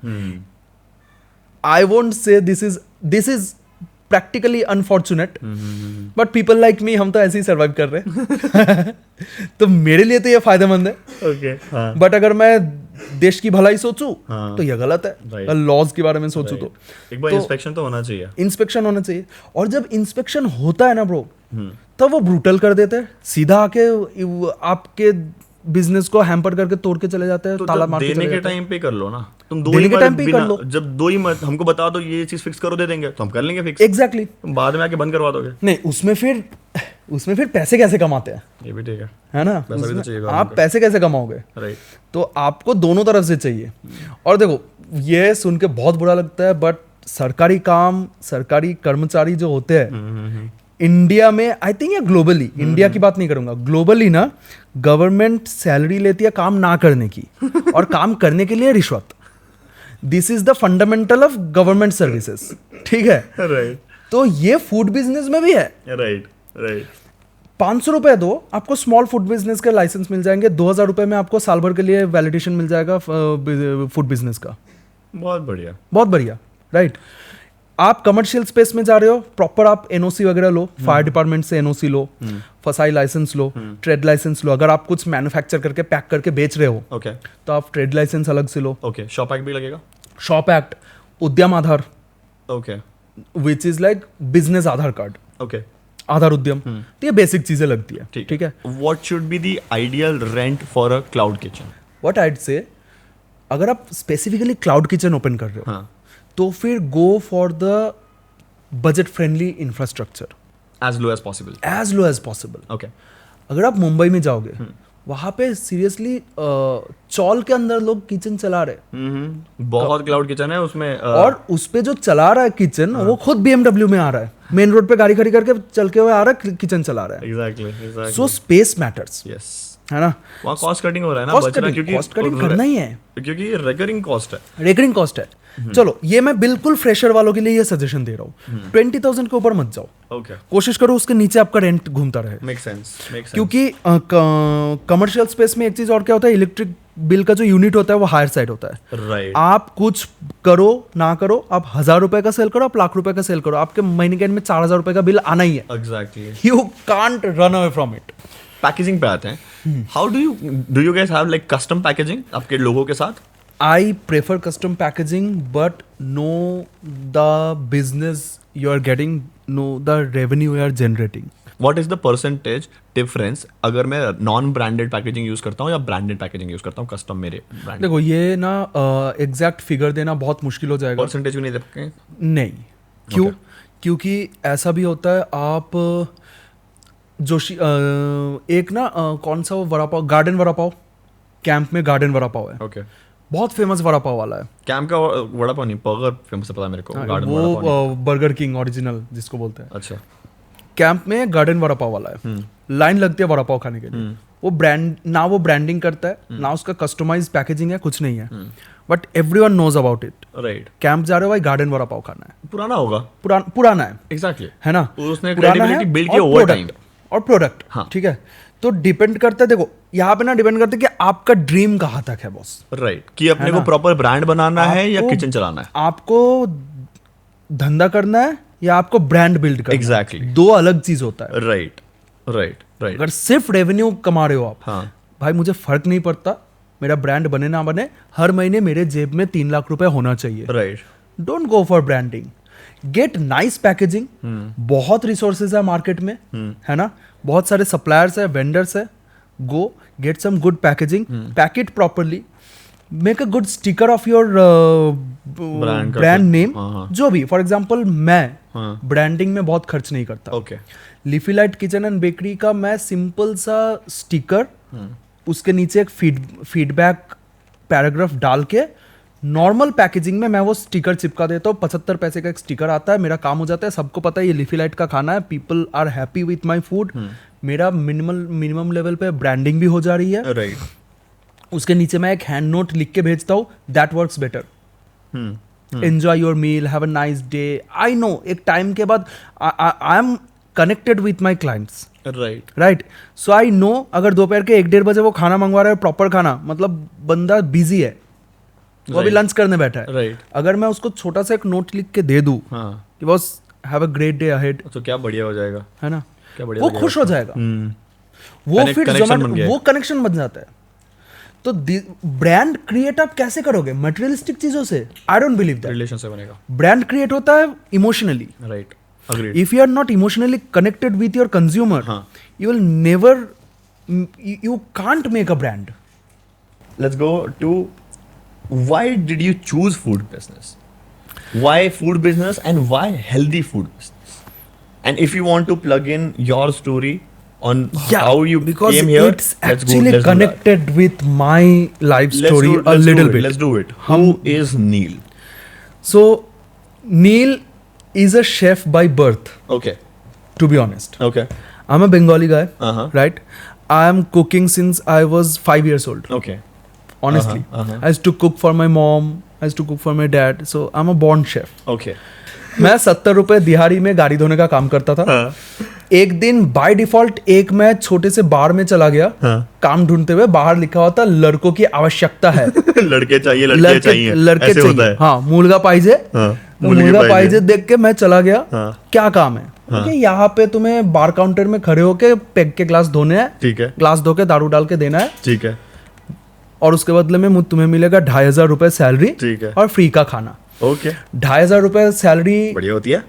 I won't say this is practically unfortunate, but people like me हम तो ऐसे ही सर्वाइव कर रहे हैं. तो मेरे लिए तो ये फायदेमंद है. ओके. बट अगर मैं देश की भलाई सोचूं तो ये गलत है. लॉज के बारे में सोचूं तो एक बार इंस्पेक्शन तो होना चाहिए. इंस्पेक्शन होना चाहिए. और जब इंस्पेक्शन होता है ना ब्रो, तब वो ब्रूटल कर देते हैं. सीधा आके आपके बिजनेस को हैम्पर करके तोड़ के चले जाते हैं. तो ताला मार के देने चले के जाते हैं. टाइम पे कर लो ना. तुम देने के टाइम पे कर लो. जब दो ही मत हमको बता दो ये चीज फिक्स करो, दे देंगे तो हम कर लेंगे फिक्स. एग्जैक्टली. तुम बाद में आके बंद करवा दोगे. नहीं, उसमें फिर पैसे कैसे कमाते हैं? ये भी ठीक है ना? पैसा भी तो चाहिए. आप पैसे कैसे कमाओगे? राइट. तो आपको दोनों तरफ से चाहिए. और देखो, ये सुन के बहुत बुरा लगता है, बट सरकारी काम, सरकारी कर्मचारी जो होते हैं इंडिया में, आई थिंक, या ग्लोबली, इंडिया की बात नहीं करूंगा, ग्लोबली ना, गवर्नमेंट सैलरी लेती है काम ना करने की और काम करने के लिए रिश्वत. This is the fundamental of government services. ठीक है? राइट. तो ये फूड बिजनेस में भी है. राइट. 500 रुपए दो, आपको स्मॉल फूड बिजनेस का लाइसेंस मिल जाएंगे. 2,000 रुपए में आपको साल भर के लिए वैलिडेशन मिल जाएगा फूड बिजनेस का. बहुत बढ़िया. राइट. आप कमर्शियल स्पेस में जा रहे हो, प्रॉपर आप एनओसी वगैरह लो, फायर डिपार्टमेंट से एनओसी लो, फसाई लाइसेंस लो, ट्रेड लाइसेंस लो. अगर आप कुछ मैन्युफैक्चर करके पैक करके बेच रहे हो, ओके, तो आप ट्रेड लाइसेंस अलग से लो. ओके. शॉप एक्ट भी लगेगा. Shop act, Udyam Aadhaar, okay, which is like business Aadhaar card. Okay. Aadhaar Udyam. तो ये बेसिक चीजें लगती है. ठीक है. What should be the ideal rent for a cloud kitchen? What I'd say, अगर आप स्पेसिफिकली क्लाउड किचन ओपन कर रहे हो, तो फिर go for the budget friendly infrastructure. As low as possible. Okay. अगर आप मुंबई में जाओगे, वहां पे सीरियसली चौल के अंदर लोग किचन चला रहे. बहुत क्लाउड किचन है उसमें. और उस पे जो चला रहा है किचन, वो खुद BMW में आ रहा है, मेन रोड पे गाड़ी खड़ी करके चल के हुए आ रहा है, किचन चला रहा है. Exactly. So space matters. Yes. है ना? वहाँ कॉस्ट कटिंग हो रहा है ना, कॉस्ट कटिंग करना ही है, क्योंकि रिकरिंग कॉस्ट है. रेकरिंग कॉस्ट है. चलो ये मैं बिल्कुल फ्रेशर वालों के लिए ये सजेशन दे रहा हूँ, 20,000 के ऊपर मत जाओ। ओके, कोशिश करो उसके नीचे आपका रेंट घूमता रहे। Make sense. क्योंकि कमर्शियल स्पेस में एक चीज और क्या होता है, इलेक्ट्रिक बिल का जो यूनिट होता है वो हायर साइड होता है। राइट, आप कुछ करो ना करो, आप 1,000 रुपए का सेल करो, आप लाख रुपए का सेल करो, आपके महीने के एंड में 4,000 रुपए का बिल आना ही है। Exactly. You can't run away from it. Packaging पे आते हैं। How do you guys have like custom packaging आपके लोगों के साथ? I prefer custom packaging, but know the business you are getting, know the revenue you are generating. What is the percentage difference अगर मैं non branded packaging use करता हूँ या branded packaging use करता हूँ कस्टम मेरे ब्रांड? देखो ये ना एग्जैक्ट फिगर देना बहुत मुश्किल हो जाएगा। परसेंटेज भी नहीं दे पाएंगे? नहीं, क्यों? क्योंकि ऐसा भी होता है, आप जोशी एक ना कौन सा वो वड़ा पाव, गार्डन वड़ा पाव, कैंप में गार्डन वड़ा पाव है, ओके, बहुत फेमस वड़ा पाव वाला है। कैंप का वड़ा पाव नहीं, बर्गर फेमस है, पता है मेरे को। गार्डन वड़ा पाव वो बर्गर किंग ओरिजिनल जिसको बोलते हैं। अच्छा, कैंप में गार्डन वड़ा पाव वाला है, लाइन लगती है वड़ा पाव खाने के लिए। वो ब्रांड ना, वो ब्रांडिंग करता है ना, उसका कस्टमाइज पैकेजिंग है, कुछ नहीं है, but everyone knows about it. Right, camp जा रहे हो भाई, गार्डन वड़ा पाव खाना है, पुराना होगा, पुराना है, एग्जैक्टली, है ना, उसने पुराना है, क्रेडिबिलिटी बिल्ड और की ओवर product, टाइम। और प्रोडक्ट, हाँ। ठीक है। तो डिपेंड करता है, देखो यहाँ पे ना डिपेंड करता है कि आपका ड्रीम कहाँ तक है बॉस। राइट, कि अपने को प्रॉपर ब्रांड बनाना है या किचन चलाना है, आपको धंधा करना है या आपको ब्रांड बिल्ड करना है। Exactly. दो अलग चीज होता है। Right right right. अगर सिर्फ रेवेन्यू कमा रहे हो आप, हाँ, भाई मुझे फर्क नहीं पड़ता मेरा ब्रांड बने ना बने, हर महीने मेरे जेब में 3 लाख रुपए होना चाहिए। Right, don't go for branding, get nice packaging. बहुत रिसोर्सेज है मार्केट में, है ना, बहुत सारे सप्लायर्स है, वेंडर्स है। Go get some good packaging, pack it properly, make a good sticker of your brand name. जो भी, फॉर एग्जाम्पल मैं ब्रांडिंग में बहुत खर्च नहीं करता। Okay, leafy light kitchen and bakery का मैं सिंपल सा स्टिकर, उसके नीचे एक फीडबैक पैराग्राफ डाल के नॉर्मल पैकेजिंग में मैं वो स्टिकर चिपका देता हूँ। 75 पैसे का एक स्टिकर आता है, मेरा काम हो जाता है। सबको पता है ये लीफी लाइट का खाना है, people are happy with my food. मेरा मिनिमम लेवल पे ब्रांडिंग भी हो जा रही है। राइट, उसके नीचे मैं एक हैंड नोट लिख के भेजता हूँ, that works better. Enjoy your meal, have a nice day. I know एक टाइम के बाद I am connected with my clients, right. So I know अगर दोपहर के 1-1:30 बजे वो खाना मंगवा रहा है, प्रॉपर खाना, मतलब बंदा बिजी है, वो अभी लंच करने बैठा है। राइट, अगर मैं उसको छोटा सा एक नोट लिख के दे दूं कि boss have a great day ahead, तो क्या बढ़िया हो जाएगा, है ना, क्या बढ़िया वो खुश हो जाएगा। वो फिर वो कनेक्शन बन जाता है। तो ब्रांड क्रिएट आप कैसे करोगे? मटेरियलिस्टिक चीजों से? I don't believe that. Relation से बनेगा। ब्रांड क्रिएट होता है emotionally. Right, agreed. If you are not emotionally connected with your consumer, you will never, you can't make a brand. Let's go to why did you choose food business? Why food business and why healthy food business? And if you want to plug in your story on how you came here, it's actually connected with my life story a little bit. Let's do it. Who is Neil? So Neil is a chef by birth. Okay. To be honest. Okay. I'm a Bengali guy. Right. I am cooking since I was 5 years old. Okay. Honestly, I used to cook for my mom, I used to cook for my dad, so I'm a born chef. Okay. मैं 70 रुपए दिहाड़ी में गाड़ी धोने का काम करता था। एक दिन बाय डिफॉल्ट एक मैं छोटे से बार में चला गया, काम ढूंढते हुए। बाहर लिखा हुआ था लड़कों की आवश्यकता है। लड़के चाहिए, लड़के चाहिए, लड़के चाहिए। हाँ, मुर्गा पाइजे। मुर्गा पाइजे देख के मैं चला गया। क्या काम है? यहाँ पे तुम्हें बार काउंटर में खड़े होके पेग के ग्लास धोने हैं। ठीक है। ग्लास धो के दारू डाल के देना है। ठीक है। और उसके बदले में तुम्हें मिलेगा 2,500 रुपए सैलरी। ठीक है। और फ्री का खाना। ओके। 2,500 रुपए सैलरी बढ़िया होती है।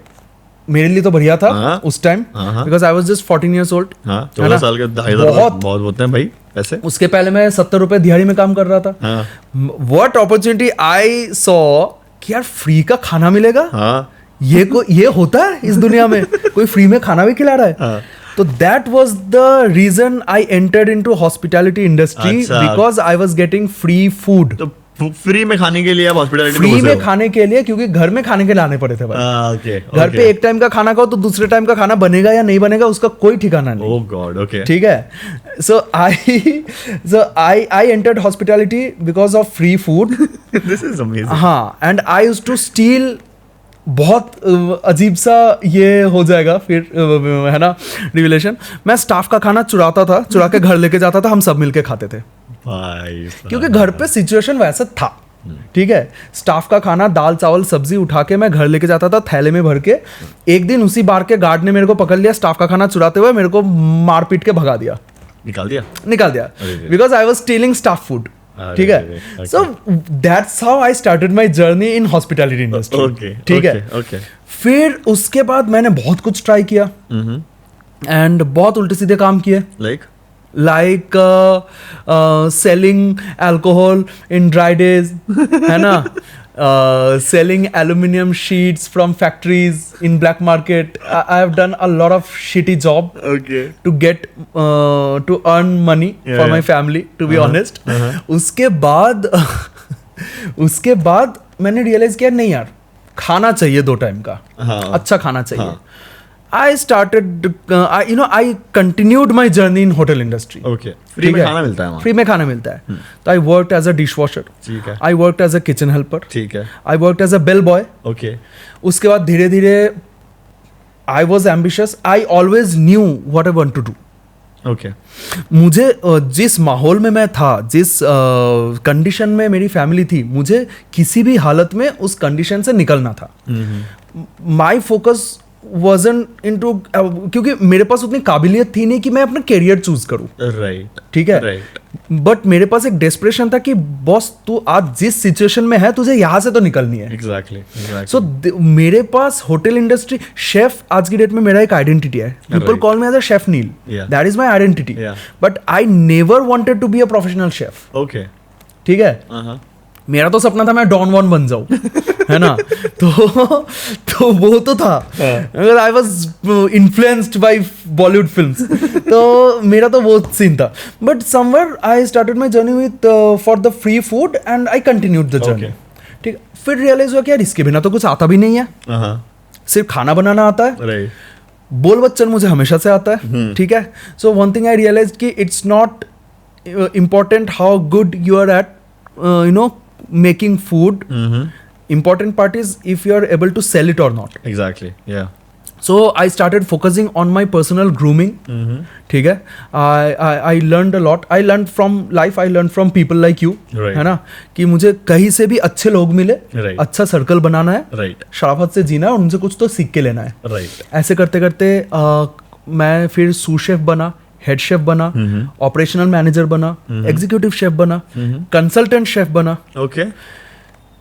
मेरे लिए तो बढ़िया था उस time, because I was just 14 years old। 14 साल के 2,500 बहुत होते हैं भाई ऐसे। उसके पहले मैं 70 रुपए दिहाड़ी में काम कर रहा था। व्हाट अपॉर्चुनिटी आई सॉ कि यार फ्री का खाना मिलेगा। ये होता है इस दुनिया में? कोई फ्री में खाना भी खिला रहा है। तो that was the reason I entered into hospitality industry, because I was getting free food. तो फ्री में खाने के लिए आप हॉस्पिटैलिटी फ्री में खाने के लिए, क्योंकि घर में खाने के लाने पड़े थे भाई। ओके घर पे एक टाइम का खाना खाओ तो दूसरे टाइम का खाना बनेगा या नहीं बनेगा उसका कोई ठिकाना नहीं। ओह गॉड, ओके ठीक है। So I entered hospitality because of free food. This is amazing. हाँ, and I used to steal. बहुत अजीब सा ये हो जाएगा फिर, है ना, रिविलेशन। मैं स्टाफ का खाना चुरा के घर लेके जाता था, हम सब मिलके खाते थे भाई क्योंकि घर पे सिचुएशन वैसा था। ठीक है, स्टाफ का खाना दाल चावल सब्जी उठा के मैं घर लेके जाता था थैले में भर के। एक दिन उसी बार के गार्ड ने मेरे को पकड़ लिया स्टाफ का खाना चुराते हुए, मेरे को मार पीट के भगा दिया, निकाल दिया because I was stealing staff food. ठीक है, so that's how I started my journey in hospitality industry. ठीक है, फिर उसके बाद मैंने बहुत कुछ ट्राई किया एंड बहुत उल्टे सीधे काम किए, like selling alcohol in dry days, है ना, selling aluminium sheets from factories in black market. I have done a lot of shitty job to get to earn money for my family, to be honest. उसके बाद मैंने realise किया नहीं यार, खाना चाहिए 2 टाइम का, अच्छा खाना चाहिए। I started, I continued my journey in hotel industry. Okay. Free में खाना मिलता है वहाँ? फ्री में खाना मिलता है। तो I worked as a dishwasher. ठीक है। I worked as a kitchen helper. ठीक है। I worked as a bell boy. Okay. उसके बाद धीरे धीरे I was ambitious. I always knew what I want to do. Okay. मुझे जिस माहौल में मैं था, जिस कंडीशन में मेरी फैमिली थी, मुझे किसी भी हालत में उस कंडीशन से निकलना था। My focus wasn't into, क्योंकि मेरे पास उतनी काबिलियत थी नहीं कि मैं अपना करियर चूज करूं। राइट। ठीक है, बट मेरे पास एक डेस्परेशन था कि बॉस तू आज जिस सिचुएशन में है तुझे यहाँ से तो निकलनी है। एग्जैक्टली। सो मेरे पास होटल इंडस्ट्री, शेफ आज की डेट में मेरा एक आइडेंटिटी है। People call me as a chef Neel, that is my identity, but I never wanted to be a professional chef. Okay, ठीक है, मेरा तो सपना था मैं डॉन वॉन बन जाऊं, है ना, तो वो तो था। I was influenced by Bollywood films, तो मेरा तो वो सीन था। But somewhere I started my journey with for the free food and I continued the journey. ठीक, फिर रियलाइज हुआ कि यार इसके बिना तो कुछ आता भी नहीं है, सिर्फ खाना बनाना आता है, बोल बच्चन मुझे हमेशा से आता है। ठीक है, so one thing I realise कि it's not important how good you are at making food. Important part is if you are able to sell it or not. Exactly, yeah. So I started focusing on my personal grooming. ठीक है, I learned a lot. I learned from life. I learned from people like you. Right. है ना, कि मुझे कहीं से भी अच्छे लोग मिले, अच्छा सर्कल बनाना है, शराफत से जीना है और उनसे कुछ तो सीख के लेना है। ऐसे करते करते मैं फिर सू शेफ बना, हेड शेफ बना, ऑपरेशनल मैनेजर बना, एग्जीक्यूटिव शेफ बना, कंसल्टेंट शेफ बना। Okay,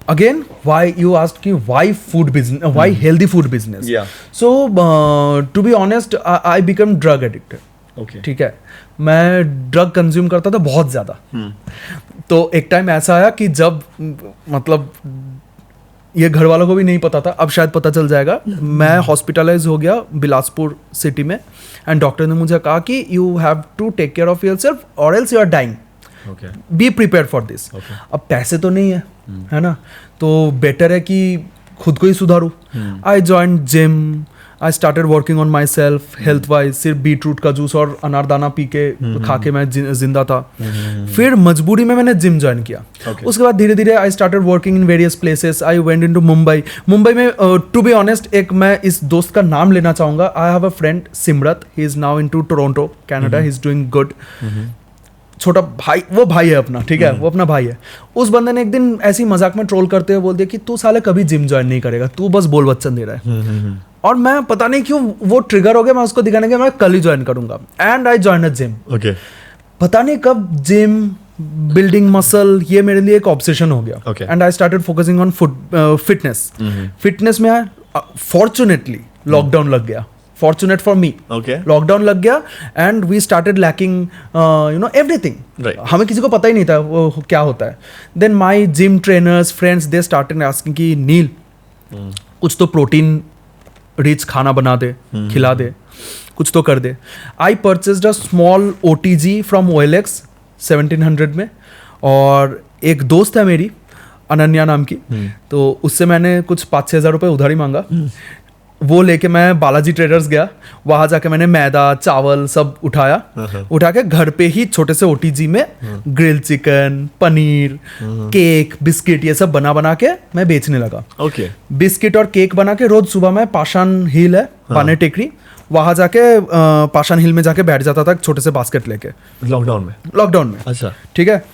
again why you asked कि why food business, why healthy food business. So to be honest I become drug addicted. ठीक है, मैं ड्रग कंज्यूम करता था बहुत ज्यादा। तो एक टाइम ऐसा आया कि जब मतलब ये घर वालों को भी नहीं पता था, अब शायद पता चल जाएगा, मैं हॉस्पिटलाइज हो गया बिलासपुर सिटी में एंड डॉक्टर ने मुझे कहा कि you have to take care of yourself और else you are dying, be prepare for this. अब पैसे तो नहीं है ना, तो बेटर है कि खुद को ही सुधारूं। I joined gym, I started working on my self health wise. सिर्फ बीट रूट का जूस और अनारदाना पी के खा के मैं जिंदा था। फिर मजबूरी में मैंने जिम ज्वाइन किया। उसके बाद धीरे धीरे आई started working in various places. I went into Mumbai. Mumbai में टू बी ऑनेस्ट एक मैं इस दोस्त का नाम लेना चाहूंगा। I have a friend Simrat, he is now into Toronto Canada, he is doing good. छोटा भाई, वो भाई है अपना, ठीक है, वो अपना भाई है। उस बंदे ने एक दिन ऐसी मजाक में ट्रोल करते हुए बोल दिया कि तू साले कभी जिम ज्वाइन नहीं करेगा, तू बस बोल बच्चन दे रहा है। और मैं पता नहीं क्यों वो ट्रिगर हो गया, मैं उसको दिखाने के मैं कल ही ज्वाइन करूंगा and I join a gym. पता नहीं कब जिम, बिल्डिंग मसल, ये मेरे लिए एक ऑब्सेशन हो गया and I started focusing on fitness. Fitness में फॉर्चुनेटली लॉकडाउन लग गया। Fortunate for me, लॉकडाउन लग गया and we started lacking everything. हमें किसी को पता ही नहीं था वो क्या होता है। Then my gym trainers friends they started asking कि नील कुछ तो प्रोटीन रिच खाना बना दे, खिला दे, कुछ तो कर दे। I purchased a small OTG from OLX 1700 में। और एक दोस्त है मेरी, अनन्या नाम की। तो उससे मैंने कुछ 5-6 हज़ार रुपये उधारी मांगा। वो लेके मैं बालाजी ट्रेडर्स गया, वहां जाके मैंने मैदा चावल सब उठा के घर पे ही छोटे से ओटीजी में grill chicken, paneer, cake, biscuit ये सब बना के मैं बेचने लगा। ओके। बिस्किट और केक बना के रोज सुबह मैं पाषाण हिल है, पाने टेकरी, वहां जाके पाषाण हिल में जाके बैठ जाता था छोटे से बास्केट लेके। लॉकडाउन में अच्छा। ठीक है,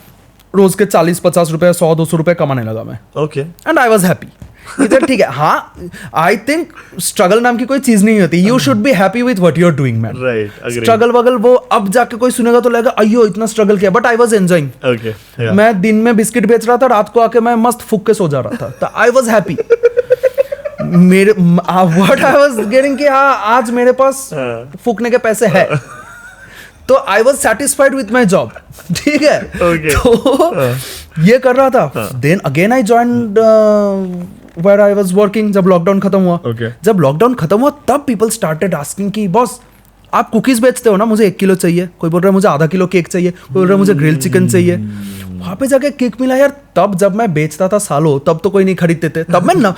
रोज के 40-50 रुपए, 100-200 रुपए कमाने लगा मैं। Okay. And I was happy. इधर ठीक है। हाँ, आई थिंक स्ट्रगल नाम की कोई चीज नहीं होती। You should be happy with what you are doing man. Right. Struggle वगल वो अब जाके कोई सुनेगा तो लगेगा अयो इतना स्ट्रगल किया, but I was enjoying. Okay. मैं दिन में बिस्किट बेच रहा था, रात को आके मैं मस्त फूक के सो जा रहा था, तो आई वॉज हैप्पी। मेरे व्हाट आई वॉज गेटिंग कि हाँ आज मेरे पास फूकने के पैसे है, तो I was satisfied with my job. ठीक है। तो ये कर रहा था। Then again I joined where I was working जब लॉकडाउन खत्म हुआ। जब लॉकडाउन खत्म हुआ तब people started asking कि बॉस आप कुकीज बेचते हो ना, मुझे 1 किलो चाहिए, कोई बोल रहा है मुझे आधा किलो केक चाहिए, कोई बोल रहा है मुझे ग्रिल चिकन चाहिए। वहां पे जाके केक मिला यार। तब जब मैं बेचता था सालों, तब तो कोई नहीं खरीदते थे। तब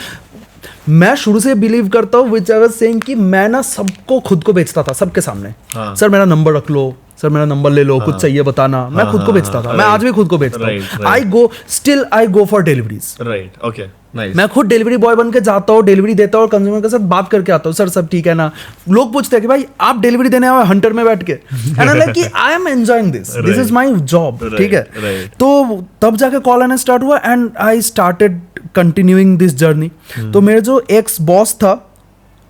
मैं शुरू से बिलीव करता हूँ विच आई वाज सेइंग कि मैं ना सबको खुद को बेचता था सबके सामने। सर मेरा नंबर रख लो, सर मेरा नंबर ले लो, कुछ चाहिए बताना। मैं खुद को बेचता था। मैं आज भी खुद को बेचता हूँ। I go for deliveries. Right. Okay. मैं खुद डिलीवरी बॉय बन के जाता हूँ, डिलीवरी देता हूँ और कंज्यूमर के साथ बात करके आता हूँ, सर सब ठीक है ना। लोग पूछते हैं कि भाई आप डिलीवरी देने आए हंटर में बैठ के, एंड आई लाइक कि I am enjoying this is my job. ठीक है। तो तब जाके कॉल आना स्टार्ट हुआ and I started continuing this journey. तो मेरे जो एक्स बॉस था,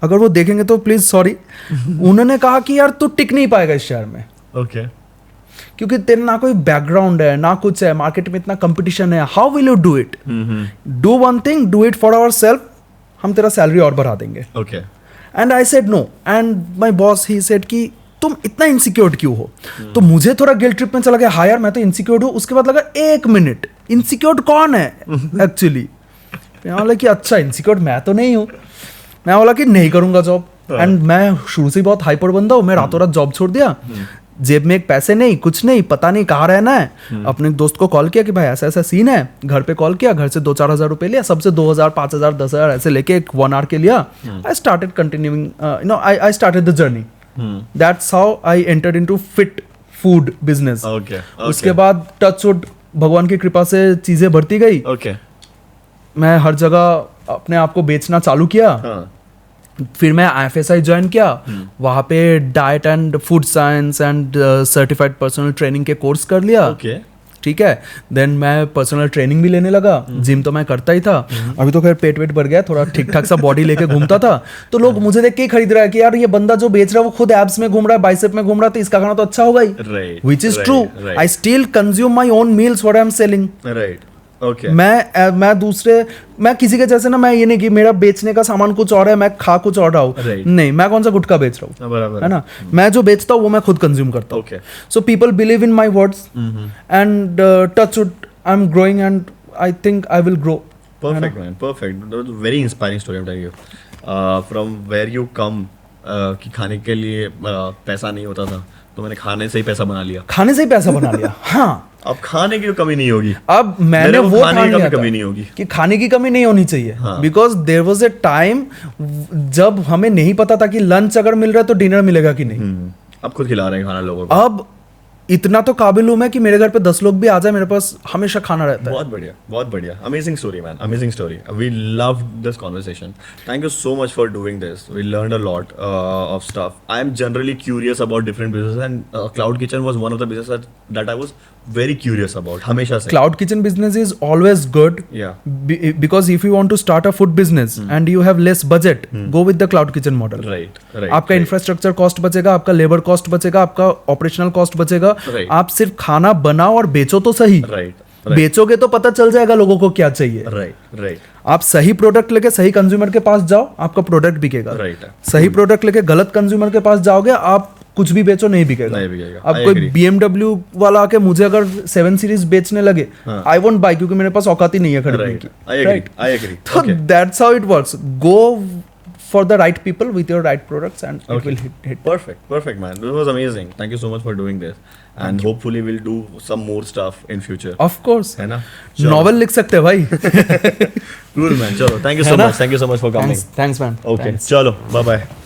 अगर वो देखेंगे तो प्लीज सॉरी, उन्होंने कहा कि यार तू टिक नहीं पाएगा इस शहर में। ओके। क्योंकि तेरे ना कोई बैकग्राउंड है ना कुछ है, मार्केट में इतना कंपटीशन है, how will you do it? Do one thing, do it for our self, हम तेरा सैलरी और बढ़ा देंगे। Okay. And I said no, and my boss he said कि तुम इतना इनसिक्योर क्यों हो? तो मुझे थोड़ा गिल्ट ट्रिप में चला गया, हाँ यार मैं तो इनसिक्योर हूँ। उसके बाद लगा 1 मिनट, इनसिक्योर कौन है एक्चुअली? मैं बोला कि अच्छा इनसिक्योर मैं तो नहीं हूँ। मैं बोला कि नहीं करूंगा जॉब। एंड मैं शुरू से बहुत हाइपर बंदा हूँ। मैं रातों रात जॉब छोड़ दिया, जेब में एक पैसे नहीं, कुछ नहीं, पता नहीं कहाँ रहना है। अपने दोस्त को कॉल किया कि भाई ऐसा ऐसा सीन है, घर पे कॉल किया, घर से 2-4 हज़ार रुपए लिया, सबसे 2,000, 5,000, 10,000 ऐसे लेके एक 1 आवर के लिया। I started continuing, I started the journey. That's how I entered into fit food business. उसके बाद टच वुड भगवान की कृपा से चीजें बढ़ती गई। मैं हर जगह अपने आप को बेचना चालू किया। फिर मैं IFSI ज्वाइन किया। वहाँ पे diet and food science and certified personal training के कोर्स कर लिया। ठीक है। देन मैं पर्सनल ट्रेनिंग भी लेने लगा। जिम तो मैं करता ही था। अभी तो खैर पेट वेट बढ़ गया, थोड़ा ठीक ठाक सा बॉडी लेके घूमता था। तो लोग मुझे देख के खरीद रहा है कि यार ये बंदा जो बेच रहा है वो खुद एब्स में घूम रहा है, बाइसेप में घूम रहा है, तो इसका खाना तो अच्छा होगा ही। Which is true. I still consume my own meals what I am selling. मैं किसी के जैसे ना, मैं ये नहीं कि मेरा बेचने का सामान कुछ और है, मैं खा कुछ और रहा हूँ। नहीं, मैं कौन सा गुटखा बेच रहा हूँ, है ना। मैं जो बेचता हूँ वो मैं खुद कंज्यूम करता हूँ। So people believe in my words and touch wood, I am growing and I think I will grow. Perfect man, perfect. That was a very inspiring story I'm telling you. From where you come, कि खाने के लिए पैसा नहीं होता था, तो मैंने खाने से ही पैसा बना लिया। खाने से ही पैसा बना लिया। हाँ, अब खाने की कमी नहीं होगी। अब मैंने वो खाने की कमी नहीं होगी कि खाने की कमी नहीं होनी चाहिए। Because there was a time जब हमें नहीं पता था कि लंच अगर मिल रहा है तो डिनर मिलेगा कि नहीं। अब खुद खिला रहे हैं खाना लोगों को। अब इतना तो काबिल हूं मैं कि मेरे घर पे 10 लोग भी आ जाए, मेरे पास हमेशा खाना रहता है। बहुत बढ़िया, बहुत बढ़िया। Amazing story man, amazing story. We love this conversation. Thank you so much for doing this. We learned a lot of stuff. I am generally curious about different business and cloud kitchen was one of the business that I was very curious about हमेशा से। Cloud kitchen business is always good, because if you want to start a food business and you have less budget, go with the cloud kitchen model. Right. आपका infrastructure cost बचेगा, आपका labor cost बचेगा, आपका operational cost बचेगा। आप सिर्फ खाना बनाओ और बेचो तो सही। बेचोगे तो पता चल जाएगा लोगों को क्या चाहिए। आप सही प्रोडक्ट लेके सही कंज्यूमर के पास जाओ, आपका प्रोडक्ट बिकेगा। सही प्रोडक्ट लेके गलत कंज्यूमर के पास जाओगे, आप कुछ भी बेचो नहीं बिकेगा। अब कोई BMW वाला आके मुझे अगर 7 सीरीज बेचने लगे, आई वोंट बाय, क्योंकि मेरे पास औकात ही नहीं है खरीदने की। I agree. तो that's how it works. Go for the right people with your right products, and it will hit. Perfect, man. This was amazing. Thank you so much for doing this. And hopefully we'll do some more stuff in future. Of course. है ना? Novel लिख सकते हैं भाई. Cool, man. चलो, thank you so much. Thank you so much for coming. Thanks man. Okay, चलो, bye bye.